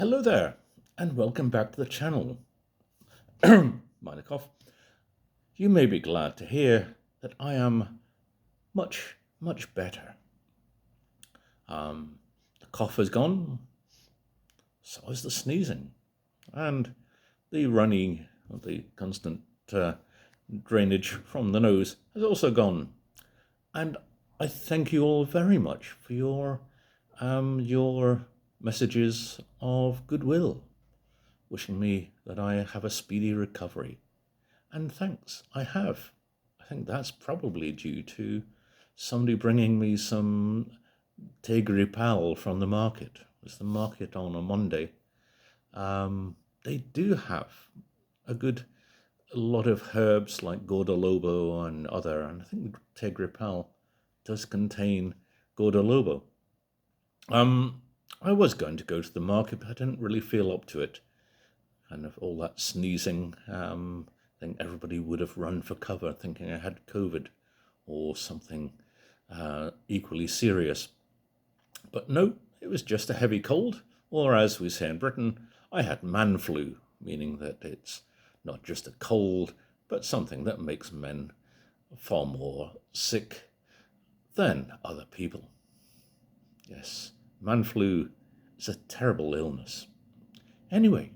Hello there, and welcome back to the channel. Mind a cough. You may be glad to hear that I am much, much better. The cough is gone, so is the sneezing, and the running, the constant drainage from the nose has also gone. And I thank you all very much for your messages of goodwill, wishing me that I have a speedy recovery. And thanks, I have. I think that's probably due to somebody bringing me some Tegripal from the market. It was the market on a Monday. They do have a lot of herbs like gordolobo and I think Tegripal does contain gordolobo. I was going to go to the market, but I didn't really feel up to it. And of all that sneezing, I think everybody would have run for cover thinking I had COVID or something equally serious. But no, it was just a heavy cold, or as we say in Britain, I had man flu, meaning that it's not just a cold, but something that makes men far more sick than other people. Yes, man flu is a terrible illness. Anyway,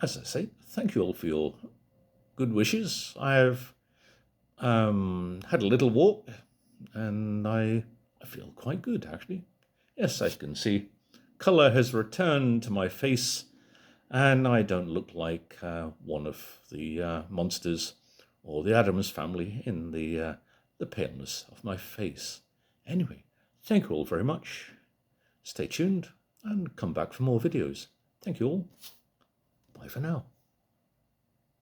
as I say, thank you all for your good wishes. I've had a little walk and I feel quite good, actually. Yes, as you can see, colour has returned to my face and I don't look like one of the monsters or the Addams family in the paleness of my face. Anyway, thank you all very much. Stay tuned and come back for more videos. Thank you all. Bye for now.